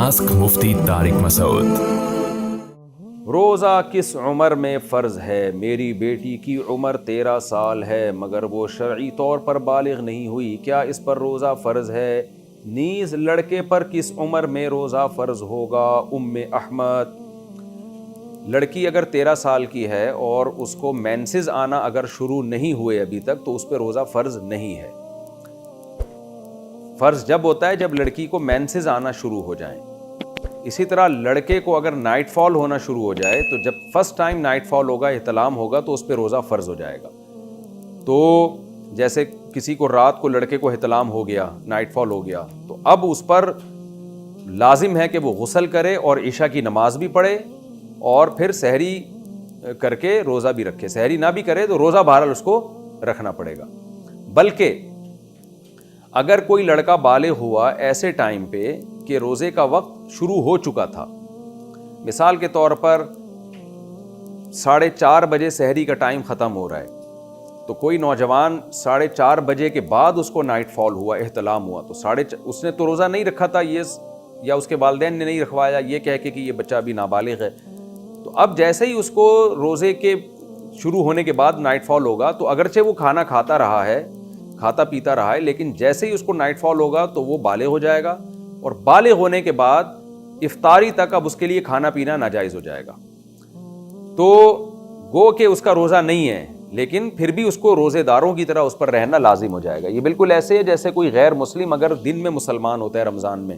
Ask मुफ्ती तारिक मसूद। रोज़ा किस उम्र में फ़र्ज़ है? मेरी बेटी की उम्र 13 साल है मगर वो शरई तौर पर बालिग नहीं हुई, क्या इस पर रोज़ा फ़र्ज़ है? नीज़ लड़के पर किस उम्र में रोज़ा फ़र्ज़ होगा? उम्मे अहमद। लड़की अगर 13 साल की है और उसको मेंसेस आना अगर शुरू नहीं हुए अभी तक तो उस पर रोज़ा फ़र्ज़ नहीं है। फ़र्ज़ जब होता है जब लड़की को मेंसेस आना शुरू हो जाएं। इसी तरह लड़के को अगर नाइट फॉल होना शुरू हो जाए तो जब फर्स्ट टाइम नाइट फॉल होगा, इहतलाम होगा, तो उस पर रोज़ा फ़र्ज़ हो जाएगा। तो जैसे किसी को रात को लड़के को इहतलाम हो गया, नाइट फॉल हो गया, तो अब उस पर लाजिम है कि वो गुस्ल करे और इशा की नमाज भी पढ़े और फिर सहरी करके रोज़ा भी रखे। सहरी ना भी करे तो रोज़ा बहरहाल उसको रखना पड़ेगा। बल्कि अगर कोई लड़का बालिग हुआ ऐसे टाइम पे कि रोज़े का वक्त शुरू हो चुका था, मिसाल के तौर पर 4:30 बजे सहरी का टाइम ख़त्म हो रहा है, तो कोई नौजवान 4:30 बजे के बाद उसको नाइट फॉल हुआ, इहतलाम हुआ, तो उसने तो रोज़ा नहीं रखा था ये, या उसके वालिदैन ने नहीं रखवाया ये कह के कि ये बच्चा अभी नाबालिग है। तो अब जैसे ही उसको रोज़े के शुरू होने के बाद नाइट फॉल होगा, तो अगरचे वो खाना खाता रहा है, खाता पीता रहा है, लेकिन जैसे ही उसको नाइट फॉल होगा तो वो बालिग हो जाएगा, और बालिग होने के बाद इफ्तारी तक अब उसके लिए खाना पीना नाजायज़ हो जाएगा। तो गो के उसका रोज़ा नहीं है, लेकिन फिर भी उसको रोज़ेदारों की तरह उस पर रहना लाजिम हो जाएगा। ये बिल्कुल ऐसे है जैसे कोई गैर मुस्लिम अगर दिन में मुसलमान होता है रमज़ान में,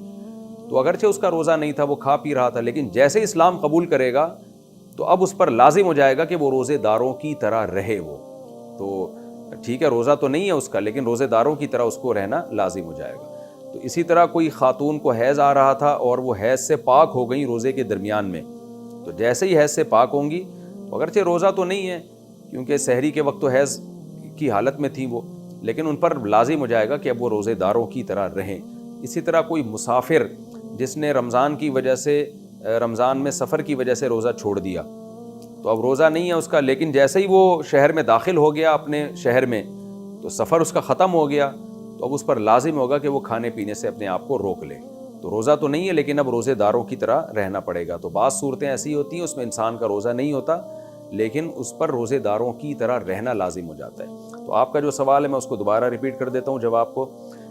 तो अगरचे उसका रोज़ा नहीं था, वो खा पी रहा था, लेकिन जैसे इस्लाम कबूल करेगा तो अब उस पर लाजिम हो जाएगा कि वो रोज़ेदारों की तरह रहे। वो तो ठीक है, रोज़ा तो नहीं है उसका, लेकिन रोज़ेदारों की तरह उसको रहना लाजिम हो जाएगा। तो इसी तरह कोई खातून को हैज़ आ रहा था और वो हैज़ से पाक हो गई रोज़े के दरमियान में, तो जैसे ही हैज़ से पाक होंगी, तो अगरचे रोज़ा तो नहीं है क्योंकि सहरी के वक्त तो हैज़ की हालत में थी वो, लेकिन उन पर लाजिम हो जाएगा कि अब वो रोज़ेदारों की तरह रहें। इसी तरह कोई मुसाफिर जिसने रमज़ान की वजह से, रमज़ान में सफ़र की वजह से रोज़ा छोड़ दिया, तो अब रोज़ा नहीं है उसका, लेकिन जैसे ही वो शहर में दाखिल हो गया अपने शहर में, तो सफ़र उसका ख़त्म हो गया, तो अब उस पर लाजिम होगा कि वो खाने पीने से अपने आप को रोक ले। तो रोज़ा तो नहीं है, लेकिन अब रोज़ेदारों की तरह रहना पड़ेगा। तो बाज़ सूरतें ऐसी होती हैं उसमें इंसान का रोज़ा नहीं होता, लेकिन उस पर रोज़ेदारों की तरह रहना लाजिम हो जाता है। तो आपका जो सवाल है मैं उसको दोबारा रिपीट कर देता हूँ जवाब को,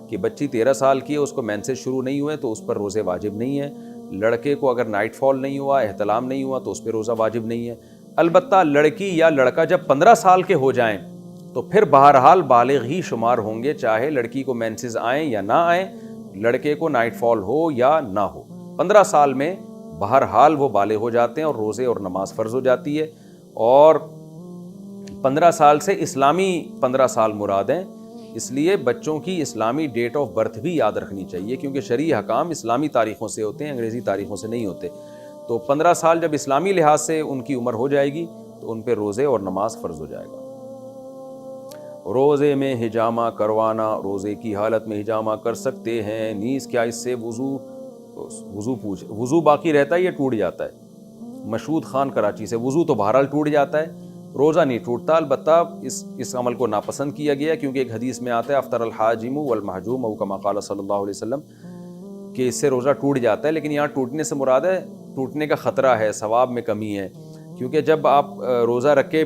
कि बच्ची 13 साल की है, उसको मेंसेस शुरू नहीं हुए तो उस पर रोज़े वाजिब नहीं है। लड़के को अगर नाइट फॉल नहीं हुआ, एहतलाम नहीं हुआ, तो उस पर रोज़ा वाजिब नहीं है। अलबत्ता लड़की या लड़का जब 15 साल के हो जाएं तो फिर बहरहाल बालिग ही शुमार होंगे, चाहे लड़की को मेंसेस आएँ या ना आएँ, लड़के को नाइट फॉल हो या ना हो। 15 साल में बहरहाल वो बालिग हो जाते हैं और रोज़े और नमाज फ़र्ज़ हो जाती है। और 15 साल से इस्लामी 15 साल मुराद हैं, इसलिए बच्चों की इस्लामी डेट ऑफ बर्थ भी याद रखनी चाहिए, क्योंकि शरई हकाम इस्लामी तारीख़ों से होते हैं, अंग्रेज़ी तारीख़ों से नहीं होते। तो 15 साल जब इस्लामी लिहाज से उनकी उम्र हो जाएगी तो उन पर रोज़े और नमाज फ़र्ज़ हो जाएगा। रोज़े में हिजामा करवाना, रोज़े की हालत में हिजामा कर सकते हैं, नीज़ क्या इससे वज़ू बाकी रहता है या टूट जाता है? मशहूद खान कराची से, वज़ू तो बहरहाल टूट जाता है, रोज़ा नहीं टूटता। अलबत्ता इस अमल को नापसंद किया गया, क्योंकि एक हदीस में आता है अफ्तर अल हाजिमु वल महजूम औ कमा क़ाल सल्लल्लाहु अलैहि वसल्लम, कि इससे रोज़ा टूट जाता है। लेकिन यहाँ टूटने से मुराद है टूटने का ख़तरा है, सवाब में कमी है, क्योंकि जब आप रोज़ा रख के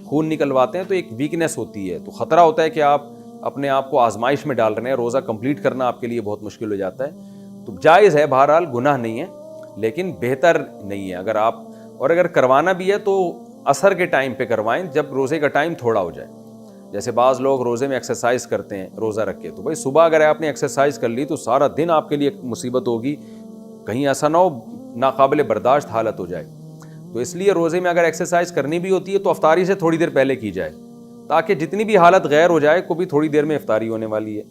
खून निकलवाते हैं तो एक वीकनेस होती है, तो ख़तरा होता है कि आप अपने आप को आजमाइश में डाल रहे हैं, रोज़ा कंप्लीट करना आपके लिए बहुत मुश्किल हो जाता है। तो जायज़ है, बहरहाल गुनाह नहीं है, लेकिन बेहतर नहीं है। अगर करवाना भी है तो असर के टाइम पे करवाएं, जब रोज़े का टाइम थोड़ा हो जाए। जैसे बाज़ लोग रोज़े में एक्सरसाइज करते हैं रोज़ा रख के, तो भाई सुबह अगर आपने एक्सरसाइज कर ली तो सारा दिन आपके लिए मुसीबत होगी, कहीं ऐसा ना हो नाकाबिल बर्दाश्त हालत हो जाए। तो इसलिए रोज़े में अगर एक्सरसाइज करनी भी होती है तो अफ्तारी से थोड़ी देर पहले की जाए, ताकि जितनी भी हालत गैर हो जाए को भी थोड़ी देर में इफ्तारी होने वाली है।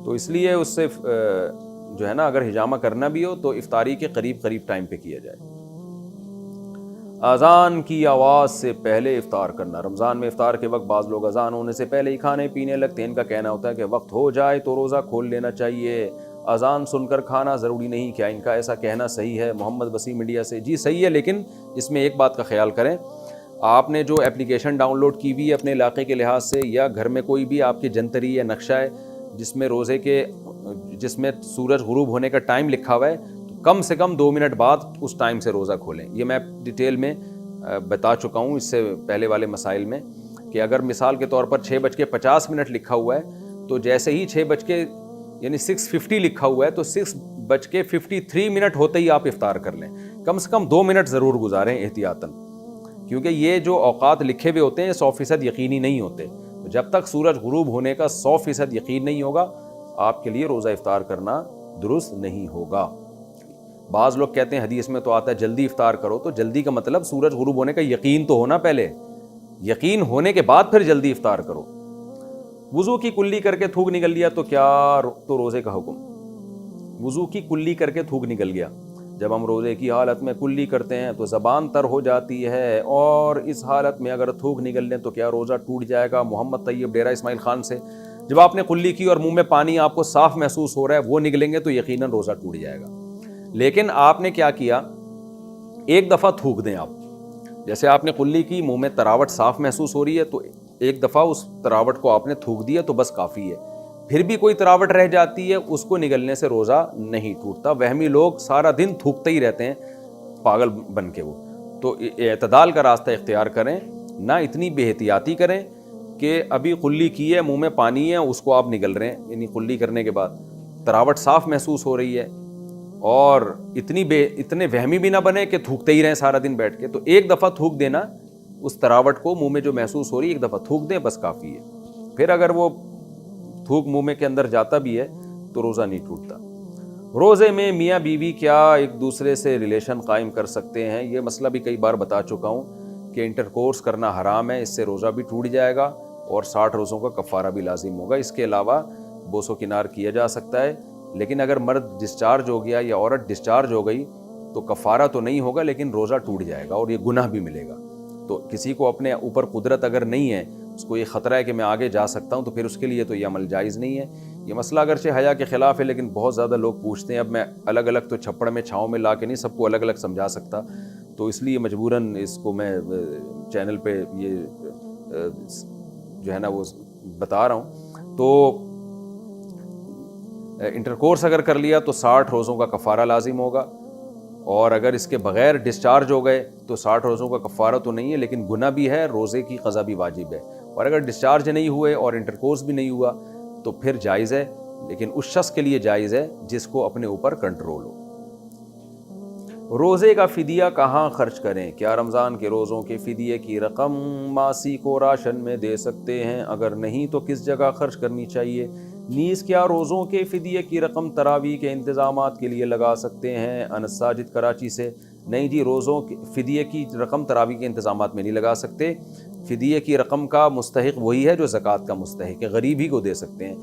तो इसलिए उससे जो है ना, अगर हिजामा करना भी हो तो इफ्तारी के करीब करीब टाइम पे किया जाए। अज़ान की आवाज़ से पहले इफ्तार करना, रमज़ान में इफ्तार के वक्त बाज़ लोग अज़ान होने से पहले ही खाने पीने लगते हैं। इनका कहना होता है कि वक्त हो जाए तो रोज़ा खोल लेना चाहिए, अज़ान सुनकर खाना ज़रूरी नहीं। क्या इनका ऐसा कहना सही है? मोहम्मद वसीम मीडिया से। जी सही है, लेकिन इसमें एक बात का ख्याल करें, आपने जो एप्लीकेशन डाउनलोड की हुई है अपने इलाके के लिहाज से, या घर में कोई भी आपकी जंतरी या नक्शा है जिसमें सूरज गुरूब होने का टाइम लिखा हुआ है, तो کم سے کم 2 منٹ بعد اس ٹائم سے روزہ کھولیں. یہ میں ڈیٹیل میں بتا چکا ہوں اس سے پہلے والے مسائل میں کہ اگر مثال کے طور پر 6:50 لکھا ہوا ہے تو جیسے ہی 6 یعنی 6:50 لکھا ہوا ہے تو 6:53 ہوتے ہی آپ افطار کر لیں. کم سے کم 2 منٹ ضرور گزاریں احتیاطاً, کیونکہ یہ جو اوقات لکھے ہوئے ہوتے ہیں 100% یقینی نہیں ہوتے. جب تک سورج غروب ہونے کا 100% یقین نہیں ہوگا آپ کے لیے روزہ افطار کرنا درست نہیں ہوگا. بعض لوگ کہتے ہیں حدیث میں تو آتا ہے جلدی افطار کرو, تو جلدی کا مطلب سورج غروب ہونے کا یقین تو ہونا پہلے, یقین ہونے کے بعد پھر جلدی افطار کرو. وضو کی کلی کر کے تھوک نکل لیا تو کیا تو روزے کا حکم؟ وضو کی کلی کر کے تھوک نکل گیا, جب ہم روزے کی حالت میں کلی کرتے ہیں تو زبان تر ہو جاتی ہے, اور اس حالت میں اگر تھوک نکل لیں تو کیا روزہ ٹوٹ جائے گا؟ محمد طیب ڈیرہ اسماعیل خان سے. جب آپ نے کلی کی اور منہ میں پانی آپ کو صاف محسوس ہو رہا ہے وہ نکلیں گے تو یقیناً روزہ ٹوٹ جائے گا. لیکن آپ نے کیا کیا, ایک دفعہ تھوک دیں آپ. جیسے آپ نے کلی کی, منہ میں تراوٹ صاف محسوس ہو رہی ہے تو ایک دفعہ اس تراوٹ کو آپ نے تھوک دیا تو بس کافی ہے. پھر بھی کوئی تراوٹ رہ جاتی ہے اس کو نگلنے سے روزہ نہیں ٹوٹتا. وہمی لوگ سارا دن تھوکتے ہی رہتے ہیں پاگل بن کے, وہ تو اعتدال کا راستہ اختیار کریں, نہ اتنی بے احتیاطی کریں کہ ابھی کلی کی ہے منہ میں پانی ہے اس کو آپ نگل رہے ہیں, یعنی کلی کرنے کے بعد تراوٹ صاف محسوس ہو رہی ہے, اور اتنے وہمی بھی نہ بنے کہ تھوکتے ہی رہیں سارا دن بیٹھ کے. تو ایک دفعہ تھوک دینا اس تراوٹ کو, منہ میں جو محسوس ہو رہی ہے ایک دفعہ تھوک دیں بس کافی ہے. پھر اگر وہ تھوک منہ میں کے اندر جاتا بھی ہے تو روزہ نہیں ٹوٹتا. روزے میں میاں بیوی کیا ایک دوسرے سے ریلیشن قائم کر سکتے ہیں؟ یہ مسئلہ بھی کئی بار بتا چکا ہوں کہ انٹرکورس کرنا حرام ہے, اس سے روزہ بھی ٹوٹ جائے گا اور 60 روزوں کا کفارہ بھی لازم ہوگا. اس کے علاوہ بوس و کنار کیا جا سکتا ہے, لیکن اگر مرد ڈسچارج ہو گیا یا عورت ڈسچارج ہو گئی تو کفارہ تو نہیں ہوگا لیکن روزہ ٹوٹ جائے گا اور یہ گناہ بھی ملے گا. تو کسی کو اپنے اوپر قدرت اگر نہیں ہے, اس کو یہ خطرہ ہے کہ میں آگے جا سکتا ہوں, تو پھر اس کے لیے تو یہ عمل جائز نہیں ہے. یہ مسئلہ اگرچہ حیا کے خلاف ہے لیکن بہت زیادہ لوگ پوچھتے ہیں. اب میں الگ الگ تو چھپڑ میں چھاؤں میں لا کے نہیں سب کو الگ الگ سمجھا سکتا, تو اس لیے مجبوراً اس کو میں چینل پہ یہ جو ہے نا وہ بتا رہا ہوں. تو انٹرکورس اگر کر لیا تو 60 روزوں کا کفارہ لازم ہوگا, اور اگر اس کے بغیر ڈسچارج ہو گئے تو 60 روزوں کا کفارہ تو نہیں ہے لیکن گناہ بھی ہے, روزے کی قضا بھی واجب ہے. اور اگر ڈسچارج نہیں ہوئے اور انٹرکورس بھی نہیں ہوا تو پھر جائز ہے, لیکن اس شخص کے لیے جائز ہے جس کو اپنے اوپر کنٹرول ہو. روزے کا فدیہ کہاں خرچ کریں؟ کیا رمضان کے روزوں کے فدیے کی رقم ماسی کو راشن میں دے سکتے ہیں؟ اگر نہیں تو کس جگہ خرچ کرنی چاہیے؟ نیز کیا روزوں کے فدیے کی رقم تراویح کے انتظامات کے لیے لگا سکتے ہیں؟ انس ساجد کراچی سے. نہیں جی, روزوں کے فدیے کی رقم تراویح کے انتظامات میں نہیں لگا سکتے. فدیے کی رقم کا مستحق وہی ہے جو زکوٰۃ کا مستحق ہے, غریب ہی کو دے سکتے ہیں,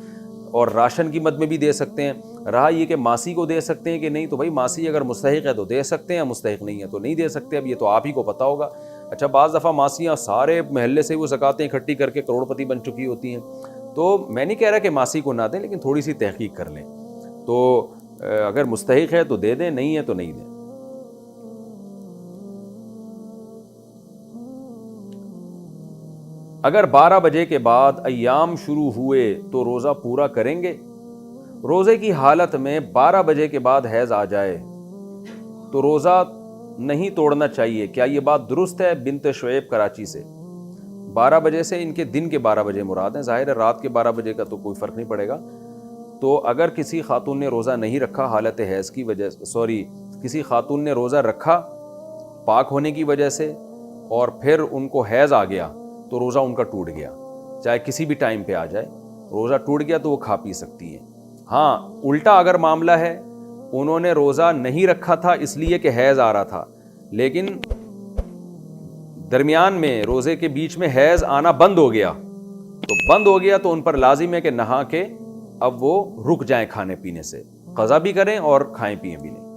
اور راشن کی مد میں بھی دے سکتے ہیں. رہا یہ کہ ماسی کو دے سکتے ہیں کہ نہیں, تو بھائی ماسی اگر مستحق ہے تو دے سکتے ہیں, مستحق نہیں ہے تو نہیں دے سکتے. اب یہ تو آپ ہی کو پتہ ہوگا. اچھا, بعض دفعہ ماسیاں سارے محلے سے وہ زکاتیں اکٹھی کر کے کروڑ پتی بن چکی ہوتی ہیں, تو میں نہیں کہہ رہا کہ ماسی کو نہ دیں, لیکن تھوڑی سی تحقیق کر لیں. تو اگر مستحق ہے تو دے دیں, نہیں ہے تو نہیں دیں. اگر 12 بجے کے بعد ایام شروع ہوئے تو روزہ پورا کریں گے؟ روزے کی حالت میں 12 بجے کے بعد حیض آ جائے تو روزہ نہیں توڑنا چاہیے, کیا یہ بات درست ہے؟ بنت شعیب کراچی سے. 12 بجے سے ان کے دن کے 12 بجے مراد ہیں, ظاہر ہے رات کے 12 بجے کا تو کوئی فرق نہیں پڑے گا. تو اگر کسی خاتون نے روزہ نہیں رکھا حالت حیض کی وجہ کسی خاتون نے روزہ رکھا پاک ہونے کی وجہ سے اور پھر ان کو حیض آ گیا تو روزہ ان کا ٹوٹ گیا, چاہے کسی بھی ٹائم پہ آ جائے, روزہ ٹوٹ گیا تو وہ کھا پی سکتی ہیں. ہاں, الٹا اگر معاملہ ہے انہوں نے روزہ نہیں رکھا تھا اس لیے کہ حیض آ رہا تھا, لیکن درمیان میں روزے کے بیچ میں حیض آنا بند ہو گیا تو ان پر لازم ہے کہ نہا کے اب وہ رک جائیں کھانے پینے سے, قضا بھی کریں اور کھائیں پییں بھی نہیں.